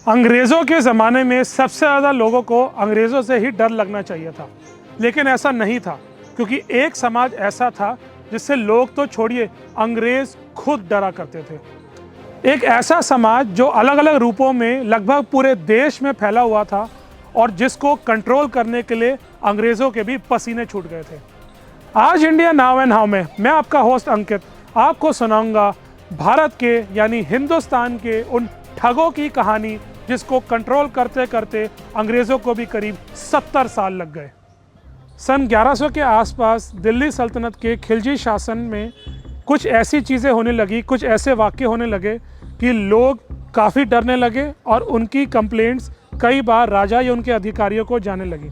अंग्रेज़ों के ज़माने में सबसे ज़्यादा लोगों को अंग्रेज़ों से ही डर लगना चाहिए था, लेकिन ऐसा नहीं था क्योंकि एक समाज ऐसा था जिससे लोग तो छोड़िए अंग्रेज़ खुद डरा करते थे। एक ऐसा समाज जो अलग अलग रूपों में लगभग पूरे देश में फैला हुआ था और जिसको कंट्रोल करने के लिए अंग्रेज़ों के भी पसीने छूट गए थे। आज इंडिया नाउ एंड हाउ में मैं आपका होस्ट अंकित आपको सुनाऊंगा भारत के यानी हिंदुस्तान के उन ठगों की कहानी जिसको कंट्रोल करते करते अंग्रेज़ों को भी करीब 70 साल लग गए। सन 1100 के आसपास दिल्ली सल्तनत के खिलजी शासन में कुछ ऐसी चीज़ें होने लगी, कुछ ऐसे वाक़ये होने लगे कि लोग काफ़ी डरने लगे और उनकी कंप्लेंट्स कई बार राजा या उनके अधिकारियों को जाने लगी।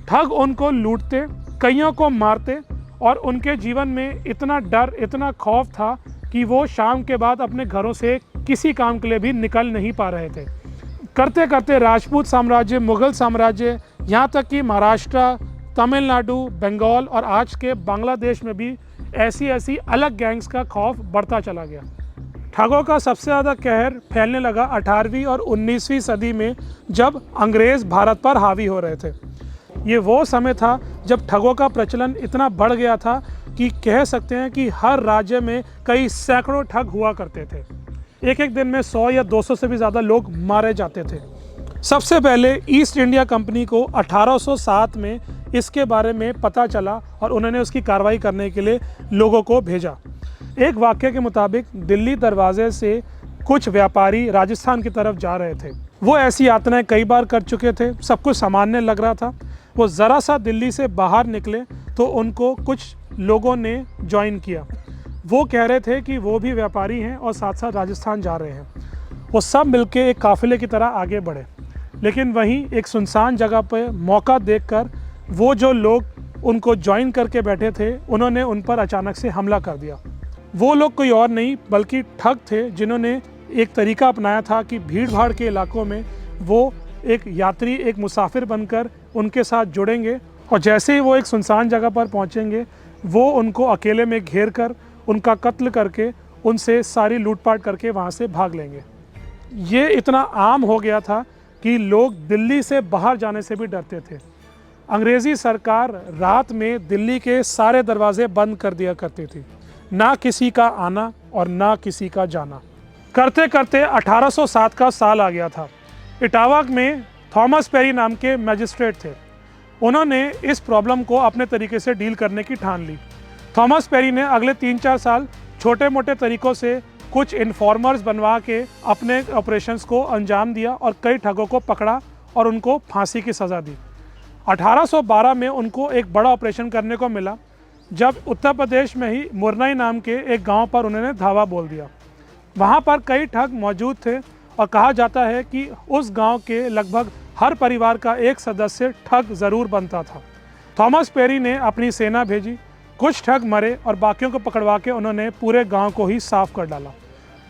ठग उनको लूटते, कईयों को मारते और उनके जीवन में इतना डर, इतना खौफ था कि वो शाम के बाद अपने घरों से किसी काम के लिए भी निकल नहीं पा रहे थे। करते करते राजपूत साम्राज्य, मुग़ल साम्राज्य, यहाँ तक कि महाराष्ट्र, तमिलनाडु, बंगाल और आज के बांग्लादेश में भी ऐसी अलग गैंग्स का खौफ बढ़ता चला गया। ठगों का सबसे ज़्यादा कहर फैलने लगा 18वीं और 19वीं सदी में, जब अंग्रेज़ भारत पर हावी हो रहे थे। ये वो समय था जब ठगों का प्रचलन इतना बढ़ गया था कि कह सकते हैं कि हर राज्य में कई सैकड़ों ठग हुआ करते थे। एक एक दिन में 100 या 200 से भी ज़्यादा लोग मारे जाते थे। सबसे पहले ईस्ट इंडिया कंपनी को 1807 में इसके बारे में पता चला और उन्होंने उसकी कार्रवाई करने के लिए लोगों को भेजा। एक वाक़ये के मुताबिक दिल्ली दरवाजे से कुछ व्यापारी राजस्थान की तरफ जा रहे थे। वो ऐसी यातनाएं कई बार कर चुके थे, सब कुछ सामान्य लग रहा था। वो ज़रा सा दिल्ली से बाहर निकले तो उनको कुछ लोगों ने ज्वाइन किया। वो कह रहे थे कि वो भी व्यापारी हैं और साथ साथ राजस्थान जा रहे हैं। वो सब मिलके एक काफ़िले की तरह आगे बढ़े, लेकिन वहीं एक सुनसान जगह पर मौका देखकर वो जो लोग उनको ज्वाइन करके बैठे थे, उन्होंने उन पर अचानक से हमला कर दिया। वो लोग कोई और नहीं बल्कि ठग थे, जिन्होंने एक तरीका अपनाया था कि भीड़ भाड़ के इलाकों में वो एक यात्री, एक मुसाफिर बनकर उनके साथ जुड़ेंगे और जैसे ही वो एक सुनसान जगह पर पहुंचेंगे, वो उनको अकेले में घेर कर उनका कत्ल करके उनसे सारी लूटपाट करके वहाँ से भाग लेंगे। ये इतना आम हो गया था कि लोग दिल्ली से बाहर जाने से भी डरते थे। अंग्रेज़ी सरकार रात में दिल्ली के सारे दरवाजे बंद कर दिया करती थी, ना किसी का आना और ना किसी का जाना। करते करते 1807 का साल आ गया था। इटावा में थॉमस पेरी नाम के मैजिस्ट्रेट थे। उन्होंने इस प्रॉब्लम को अपने तरीके से डील करने की ठान ली। थॉमस पेरी ने अगले 3-4 साल छोटे मोटे तरीक़ों से कुछ इन्फॉर्मर्स बनवा के अपने ऑपरेशंस को अंजाम दिया और कई ठगों को पकड़ा और उनको फांसी की सज़ा दी। 1812 में उनको एक बड़ा ऑपरेशन करने को मिला, जब उत्तर प्रदेश में ही मुरनई नाम के एक गांव पर उन्होंने धावा बोल दिया। वहां पर कई ठग मौजूद थे और कहा जाता है कि उस गांव के लगभग हर परिवार का एक सदस्य ठग ज़रूर बनता था। थॉमस पेरी ने अपनी सेना भेजी, कुछ ठग मरे और बाकियों को पकड़वा के उन्होंने पूरे गांव को ही साफ कर डाला।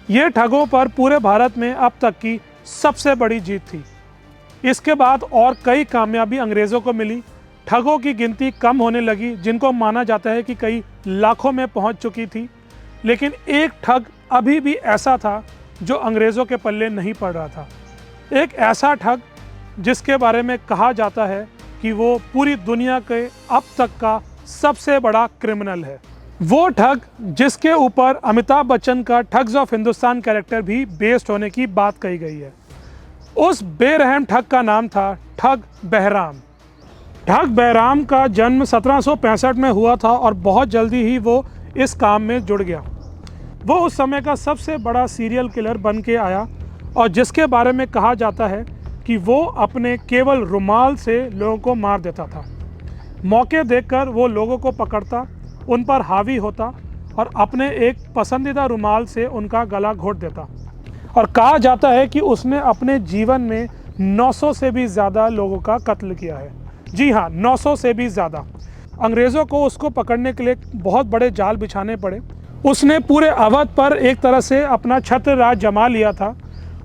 ये ठगों पर पूरे भारत में अब तक की सबसे बड़ी जीत थी। इसके बाद और कई कामयाबी अंग्रेज़ों को मिली। ठगों की गिनती कम होने लगी, जिनको माना जाता है कि कई लाखों में पहुंच चुकी थी, लेकिन एक ठग अभी भी ऐसा था जो अंग्रेज़ों के पल्ले नहीं पड़ रहा था। एक ऐसा ठग जिसके बारे में कहा जाता है कि वो पूरी दुनिया के अब तक का सबसे बड़ा क्रिमिनल है। वो ठग जिसके ऊपर अमिताभ बच्चन का ठग्स ऑफ हिंदुस्तान कैरेक्टर भी बेस्ड होने की बात कही गई है। उस बेरहम ठग का नाम था ठग बहराम। ठग बहराम का जन्म 1765 में हुआ था और बहुत जल्दी ही वो इस काम में जुड़ गया। वो उस समय का सबसे बड़ा सीरियल किलर बन के आया और जिसके बारे में कहा जाता है कि वो अपने केवल रुमाल से लोगों को मार देता था। मौके देखकर वो लोगों को पकड़ता, उन पर हावी होता और अपने एक पसंदीदा रुमाल से उनका गला घोट देता। और कहा जाता है कि उसने अपने जीवन में 900 से भी ज़्यादा लोगों का कत्ल किया है। जी हाँ, 900 से भी ज़्यादा। अंग्रेज़ों को उसको पकड़ने के लिए बहुत बड़े जाल बिछाने पड़े। उसने पूरे अवध पर एक तरह से अपना छत्र राज जमा लिया था।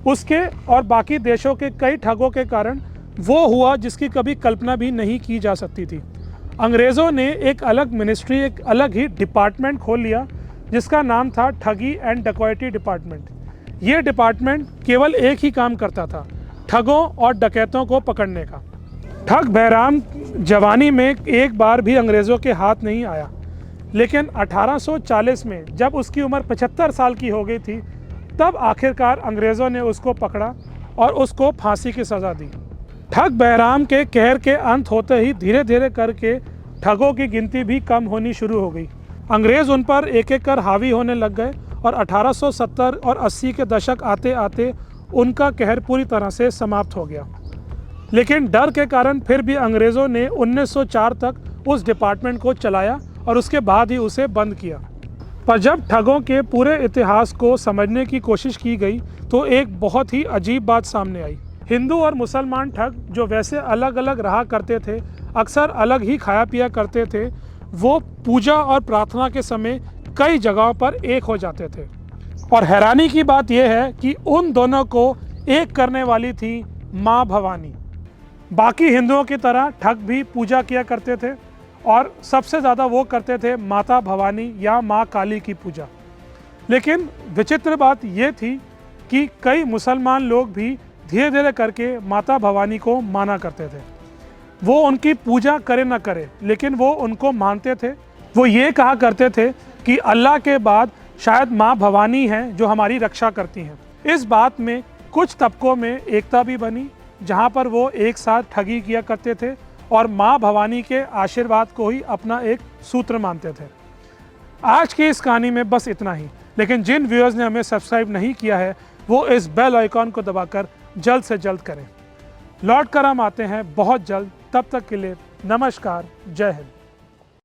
उसके और बाकी देशों के कई ठगों के कारण वो हुआ जिसकी कभी कल्पना भी नहीं की जा सकती थी। अंग्रेज़ों ने एक अलग मिनिस्ट्री, एक अलग ही डिपार्टमेंट खोल लिया जिसका नाम था ठगी एंड डकैती डिपार्टमेंट। ये डिपार्टमेंट केवल एक ही काम करता था, ठगों और डकैतों को पकड़ने का। ठग बहराम जवानी में एक बार भी अंग्रेज़ों के हाथ नहीं आया, लेकिन 1840 में जब उसकी उम्र 75 साल की हो गई थी, तब आखिरकार अंग्रेज़ों ने उसको पकड़ा और उसको फांसी की सज़ा दी। ठग बहराम के कहर के अंत होते ही धीरे धीरे करके ठगों की गिनती भी कम होनी शुरू हो गई। अंग्रेज़ उन पर एक एक कर हावी होने लग गए और 1870 और 80 के दशक आते आते उनका कहर पूरी तरह से समाप्त हो गया। लेकिन डर के कारण फिर भी अंग्रेज़ों ने 1904 तक उस डिपार्टमेंट को चलाया और उसके बाद ही उसे बंद किया। पर जब ठगों के पूरे इतिहास को समझने की कोशिश की गई तो एक बहुत ही अजीब बात सामने आई। हिंदू और मुसलमान ठग जो वैसे अलग अलग रहा करते थे, अक्सर अलग ही खाया पिया करते थे, वो पूजा और प्रार्थना के समय कई जगहों पर एक हो जाते थे। और हैरानी की बात यह है कि उन दोनों को एक करने वाली थी माँ भवानी। बाकी हिंदुओं की तरह ठग भी पूजा किया करते थे और सबसे ज़्यादा वो करते थे माता भवानी या माँ काली की पूजा। लेकिन विचित्र बात ये थी कि कई मुसलमान लोग भी धीरे धीरे करके माता भवानी को माना करते थे। वो उनकी पूजा करे न करे, लेकिन वो उनको मानते थे। वो ये कहा करते थे कि अल्लाह के बाद शायद माँ भवानी हैं जो हमारी रक्षा करती हैं। इस बात में कुछ तबकों में एकता भी बनी, जहाँ पर वो एक साथ ठगी किया करते थे और माँ भवानी के आशीर्वाद को ही अपना एक सूत्र मानते थे। आज की इस कहानी में बस इतना ही, लेकिन जिन व्यूअर्स ने हमें सब्सक्राइब नहीं किया है वो इस बेल आइकॉन को दबाकर जल्द से जल्द करें। लौट कर हम आते हैं बहुत जल्द, तब तक के लिए नमस्कार, जय हिंद।